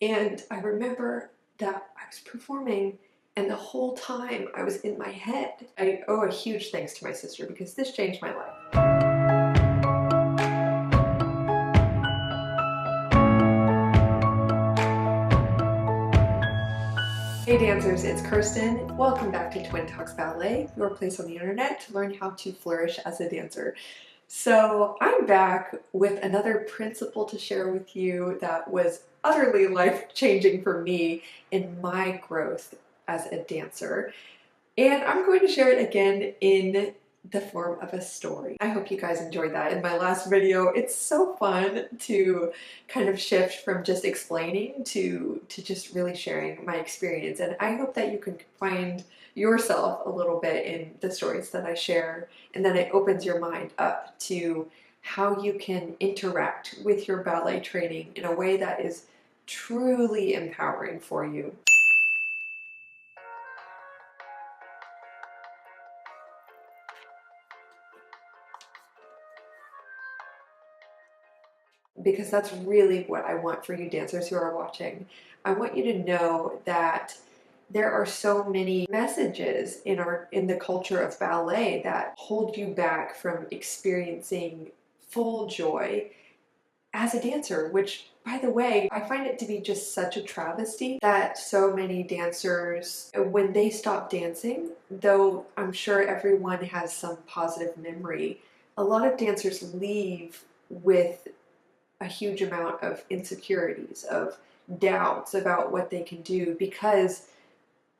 And I remember that I was performing and the whole time I was in my head. I owe a huge thanks to my sister because this changed my life. Hey dancers, it's Kirsten. Welcome back to Twin Talks Ballet, your place on the internet to learn how to flourish as a dancer. So I'm back with another principle to share with you that was utterly life-changing for me in my growth as a dancer. And I'm going to share it again in the form of a story. I hope you guys enjoyed that in my last video. It's so fun to kind of shift from just explaining to just really sharing my experience. And I hope that you can find yourself a little bit in the stories that I share, and then it opens your mind up to how you can interact with your ballet training in a way that is truly empowering for you. Because that's really what I want for you dancers who are watching. I want you to know that there are so many messages in the culture of ballet that hold you back from experiencing full joy as a dancer, which, by the way, I find it to be just such a travesty that so many dancers, when they stop dancing, though I'm sure everyone has some positive memory, a lot of dancers leave with a huge amount of insecurities, of doubts about what they can do because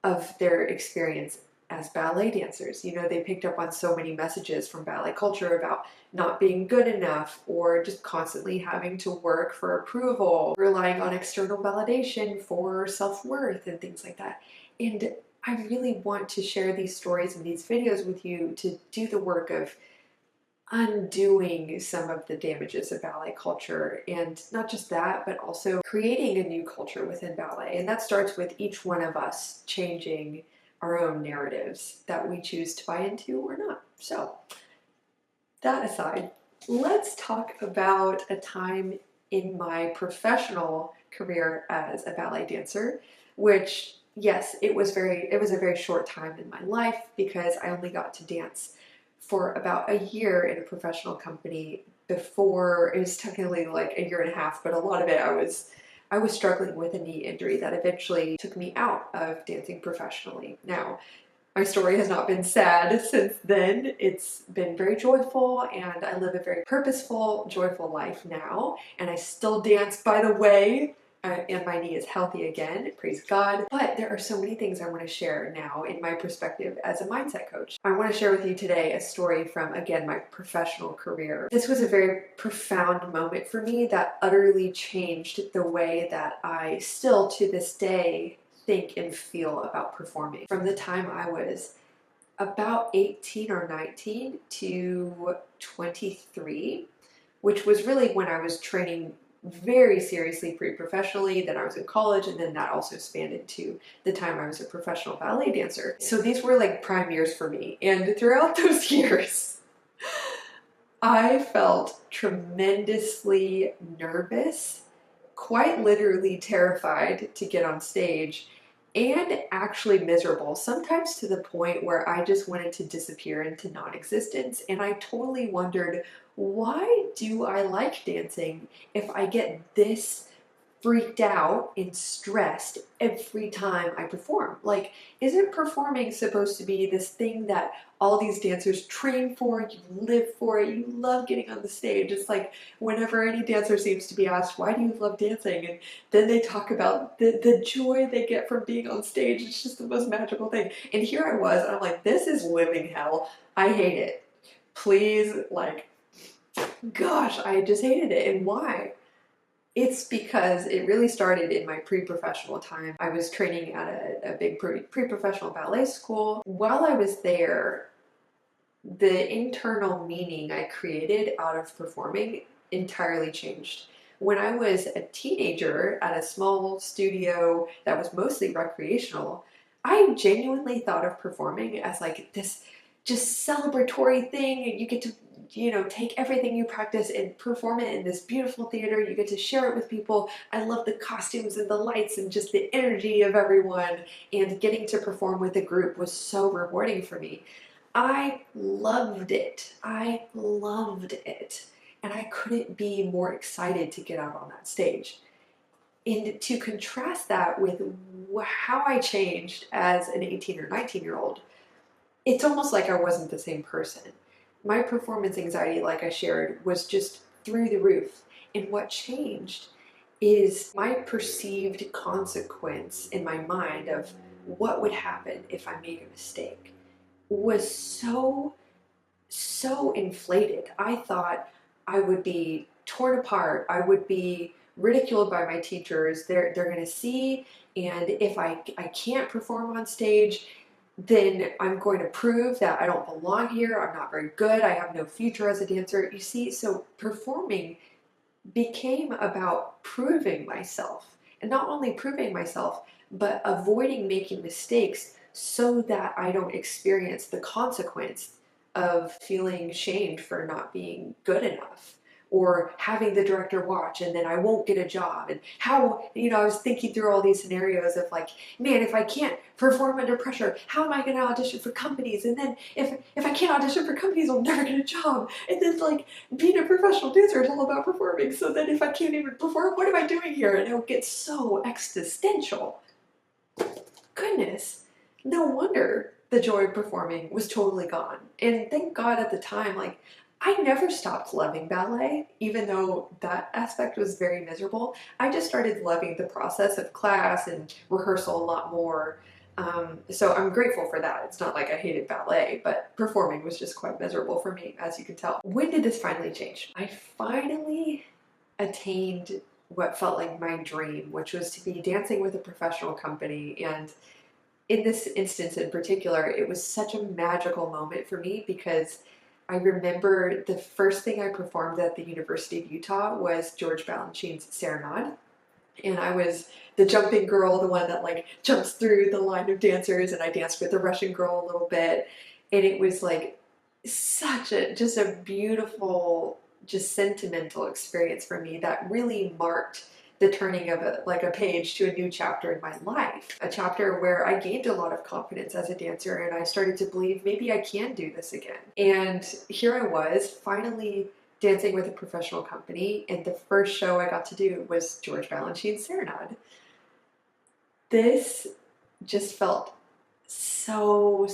of their experience as ballet dancers. You know, they picked up on so many messages from ballet culture about not being good enough or just constantly having to work for approval, relying on external validation for self-worth and things like that. And I really want to share these stories and these videos with you to do the work of undoing some of the damages of ballet culture, and not just that, but also creating a new culture within ballet. And that starts with each one of us changing our own narratives that we choose to buy into or not. So that aside, let's talk about a time in my professional career as a ballet dancer, which, yes, it was a very short time in my life because I only got to dance for about a year in a professional company before. It was technically like a year and a half, but a lot of it I was struggling with a knee injury that eventually took me out of dancing professionally. Now, my story has not been sad since then. It's been very joyful, and I live a very purposeful, joyful life now. And I still dance, by the way, and my knee is healthy again, praise God. But there are so many things I want to share now in my perspective as a mindset coach. I want to share with you today a story from, again, my professional career. This was a very profound moment for me that utterly changed the way that I still, to this day, think and feel about performing. From the time I was about 18 or 19 to 23, which was really when I was training very seriously pre-professionally, then I was in college, and then that also spanned into the time I was a professional ballet dancer. So these were like prime years for me, and throughout those years I felt tremendously nervous, quite literally terrified to get on stage, and actually miserable, sometimes to the point where I just wanted to disappear into non-existence. And I totally wondered, why do I like dancing if I get this freaked out and stressed every time I perform? Like, isn't performing supposed to be this thing that all these dancers train for, you live for it, you love getting on the stage? It's like whenever any dancer seems to be asked, why do you love dancing? And then they talk about the joy they get from being on stage. It's just the most magical thing. And here I was, and I'm like, this is living hell. I hate it. Please, like, gosh, I just hated it. And why? It's because it really started in my pre-professional time. I was training at a big pre-professional ballet school. While I was there, the internal meaning I created out of performing entirely changed. When I was a teenager at a small studio that was mostly recreational, I genuinely thought of performing as like this just celebratory thing, and you get to you know, take everything you practice and perform it in this beautiful theater. You get to share it with people. I love the costumes and the lights and just the energy of everyone, and getting to perform with a group was so rewarding for me. I loved it. I loved it. And I couldn't be more excited to get out on that stage. And to contrast that with how I changed as an 18 or 19-year-old, it's almost like I wasn't the same person. My performance anxiety, like I shared, was just through the roof. And what changed is my perceived consequence in my mind of what would happen if I made a mistake was so inflated. I thought I would be torn apart. I would be ridiculed by my teachers. They're going to see, and if I can't perform on stage, then I'm going to prove that I don't belong here. I'm not very good. I have no future as a dancer. You see, so performing became about proving myself, and not only proving myself, but avoiding making mistakes so that I don't experience the consequence of feeling shamed for not being good enough, or having the director watch and then I won't get a job. And how, you know, I was thinking through all these scenarios of like, man, if I can't perform under pressure, how am I going to audition for companies? And then if I can't audition for companies, I'll never get a job. And then like being a professional dancer is all about performing. So then if I can't even perform, what am I doing here? And it would get so existential. Goodness, no wonder the joy of performing was totally gone. And thank God at the time, like, I never stopped loving ballet, even though that aspect was very miserable. I just started loving the process of class and rehearsal a lot more. So I'm grateful for that. It's not like I hated ballet, but performing was just quite miserable for me, as you can tell. When did this finally change? I finally attained what felt like my dream, which was to be dancing with a professional company. And in this instance in particular, it was such a magical moment for me because I remember the first thing I performed at the University of Utah was George Balanchine's Serenade. And I was the jumping girl, the one that like jumps through the line of dancers, and I danced with the Russian girl a little bit. And it was like such just a beautiful, just sentimental experience for me that really marked the turning of a page to a new chapter in my life. A chapter where I gained a lot of confidence as a dancer, and I started to believe maybe I can do this again. And here I was, finally dancing with a professional company, and the first show I got to do was George Balanchine's Serenade. This just felt so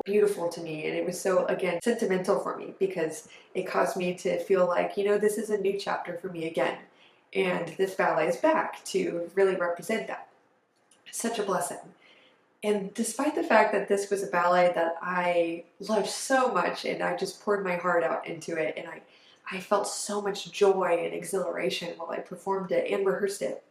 beautiful to me, and it was so, again, sentimental for me because it caused me to feel like, you know, this is a new chapter for me again. And this ballet is back to really represent that. Such a blessing. And despite the fact that this was a ballet that I loved so much and I just poured my heart out into it, and I felt so much joy and exhilaration while I performed it and rehearsed it,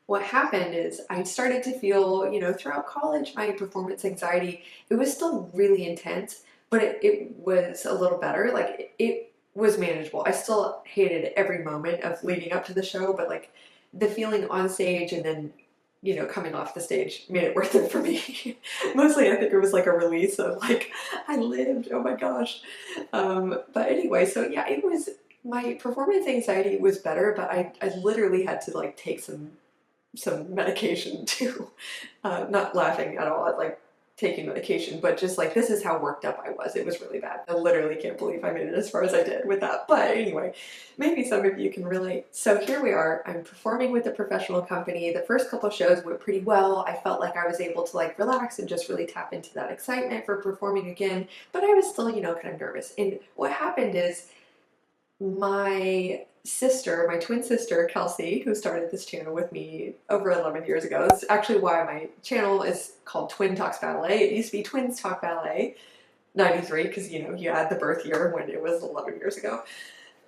what happened is I started to feel, you know, throughout college, my performance anxiety, it was still really intense, but it was a little better. Like it was manageable. I still hated every moment of leading up to the show, but like the feeling on stage and then, you know, coming off the stage made it worth it for me. Mostly I think it was like a release of like, I lived, oh my gosh. But anyway, so yeah, it was, my performance anxiety was better, but I literally had to like take some medication too. Not laughing at all at like taking medication, but just like, this is how worked up I was. It was really bad. I literally can't believe I made it as far as I did with that. But anyway, maybe some of you can relate. So here we are. I'm performing with a professional company. The first couple of shows went pretty well. I felt like I was able to like relax and just really tap into that excitement for performing again. But I was still, you know, kind of nervous. And what happened is my sister, my twin sister, Kelsey, who started this channel with me over 11 years ago. That's actually why my channel is called TwinTalksBallet. It used to be Twins Talk Ballet, 93, because, you know, you add the birth year when it was 11 years ago.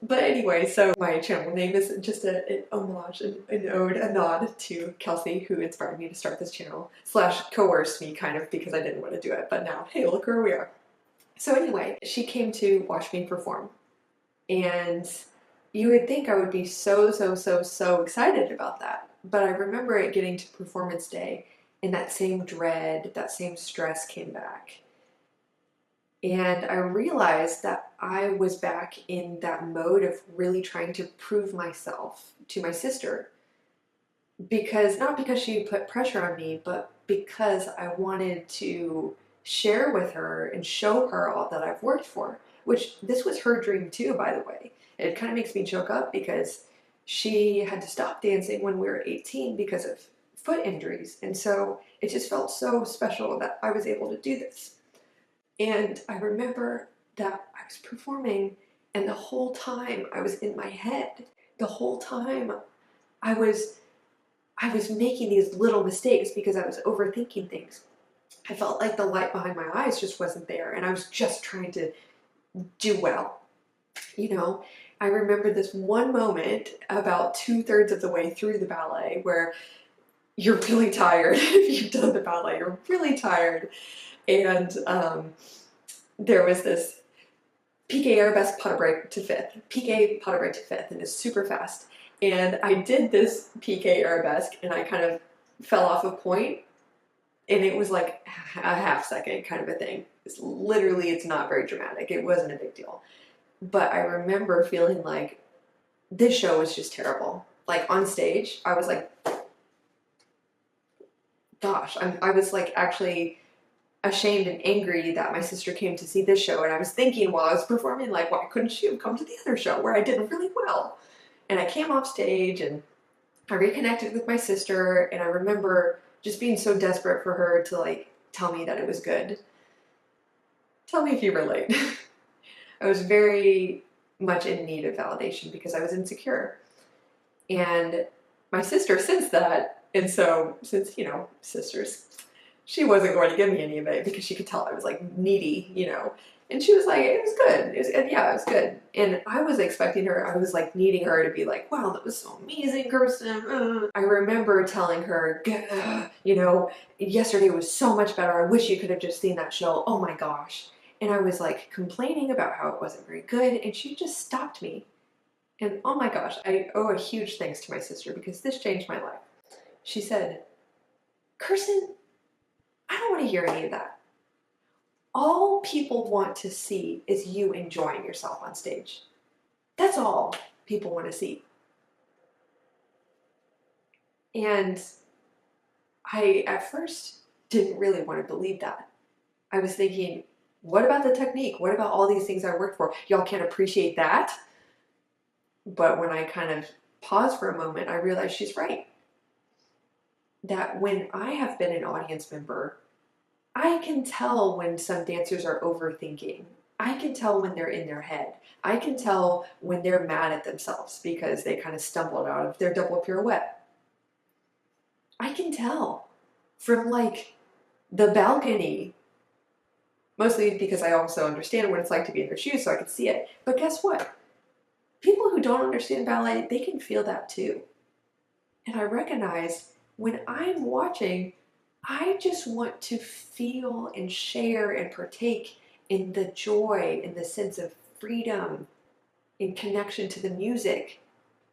But anyway, so my channel name is just an homage, an ode, a nod to Kelsey, who inspired me to start this channel, / coerced me kind of because I didn't want to do it. But now, hey, look where we are. So anyway, she came to watch me perform. And you would think I would be so excited about that. But I remember it getting to performance day and that same dread, that same stress came back. And I realized that I was back in that mode of really trying to prove myself to my sister, because not because she put pressure on me, but because I wanted to share with her and show her all that I've worked for, which this was her dream too, by the way. It kind of makes me choke up because she had to stop dancing when we were 18 because of foot injuries. And so it just felt so special that I was able to do this. And I remember that I was performing, and the whole time I was in my head. The whole time I was making these little mistakes because I was overthinking things. I felt like the light behind my eyes just wasn't there, and I was just trying to do well. You know, I remember this one moment about 2/3 of the way through the ballet where you're really tired. If you've done the ballet, you're really tired. And there was this piqué arabesque pas de break to fifth, piqué pas de break to fifth, and it's super fast. And I did this piqué arabesque, and I kind of fell off a point, and it was like a half second kind of a thing. It's not very dramatic. It wasn't a big deal. But I remember feeling like this show was just terrible. Like on stage, I was like, gosh, I was like actually ashamed and angry that my sister came to see this show. And I was thinking while I was performing, like, why couldn't she have come to the other show where I did really well? And I came off stage and I reconnected with my sister, and I remember just being so desperate for her to like tell me that it was good. Tell me if you relate. I was very much in need of validation because I was insecure. And my sister sensed that, and so since, you know, sisters, she wasn't going to give me any of it because she could tell I was like needy, you know. And she was like, it was good. And yeah, it was good. And I was expecting her, I was like needing her to be like, wow, that was so amazing, Kirsten. I remember telling her, you know, yesterday was so much better. I wish you could have just seen that show. Oh my gosh. And I was like complaining about how it wasn't very good. And she just stopped me. And oh my gosh, I owe a huge thanks to my sister because this changed my life. She said, Kirsten, I don't want to hear any of that. All people want to see is you enjoying yourself on stage. That's all people want to see. And I, at first, didn't really want to believe that. I was thinking, what about the technique? What about all these things I worked for? Y'all can't appreciate that? But when I kind of paused for a moment, I realized she's right. That when I have been an audience member, I can tell when some dancers are overthinking. I can tell when they're in their head. I can tell when they're mad at themselves because they kind of stumbled out of their double pirouette. I can tell from like the balcony, mostly because I also understand what it's like to be in their shoes, so I can see it. But guess what? People who don't understand ballet, they can feel that too. And I recognize when I'm watching, I just want to feel and share and partake in the joy, in the sense of freedom, in connection to the music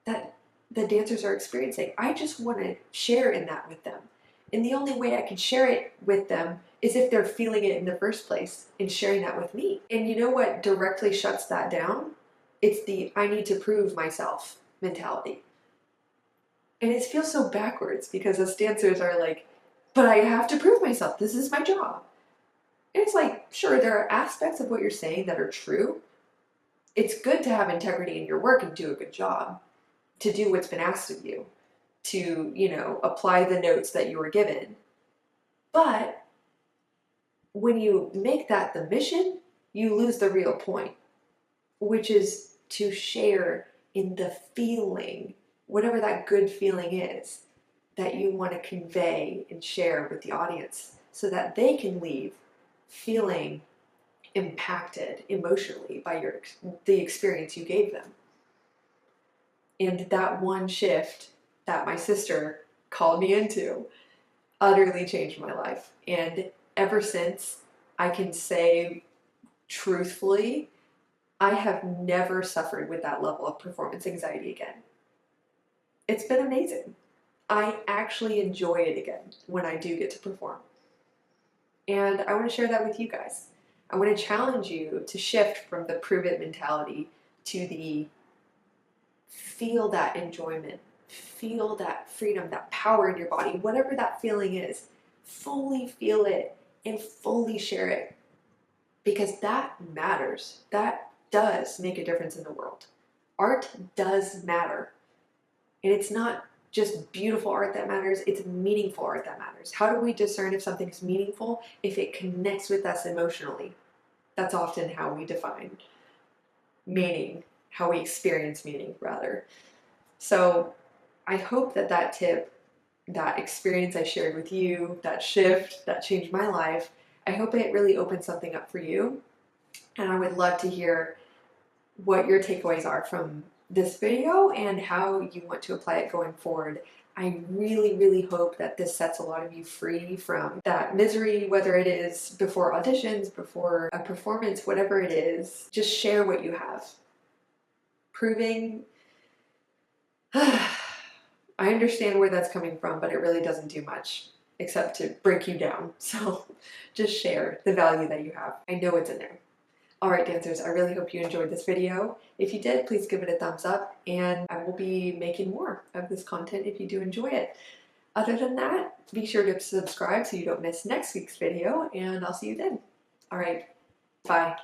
that the dancers are experiencing. I just want to share in that with them. And the only way I can share it with them is if they're feeling it in the first place and sharing that with me. And you know what directly shuts that down? It's the I need to prove myself mentality. And it feels so backwards because us dancers are like, but I have to prove myself. This is my job. And it's like, sure, there are aspects of what you're saying that are true. It's good to have integrity in your work and do a good job, to do what's been asked of you, to, you know, apply the notes that you were given. But when you make that the mission, you lose the real point, which is to share in the feeling, whatever that good feeling is, that you want to convey and share with the audience so that they can leave feeling impacted emotionally by the experience you gave them. And that one shift that my sister called me into utterly changed my life. And ever since, I can say truthfully, I have never suffered with that level of performance anxiety again. It's been amazing. I actually enjoy it again when I do get to perform. And I want to share that with you guys. I want to challenge you to shift from the prove it mentality to the feel that enjoyment, feel that freedom, that power in your body, whatever that feeling is. Fully feel it and fully share it, because that matters. That does make a difference in the world. Art does matter. And it's not just beautiful art that matters, it's meaningful art that matters. How do we discern if something's meaningful? If it connects with us emotionally. That's often how we define meaning, how we experience meaning, rather. So I hope that that tip, that experience I shared with you, that shift that changed my life, I hope it really opened something up for you. And I would love to hear what your takeaways are from this video and how you want to apply it going forward. I really, really hope that this sets a lot of you free from that misery, whether it is before auditions, before a performance, whatever it is. Just share what you have. Proving, I understand where that's coming from, but it really doesn't do much except to break you down. So just share the value that you have. I know it's in there. All right, dancers, I really hope you enjoyed this video. If you did, please give it a thumbs up, and I will be making more of this content if you do enjoy it. Other than that, be sure to subscribe so you don't miss next week's video, and I'll see you then. All right, bye.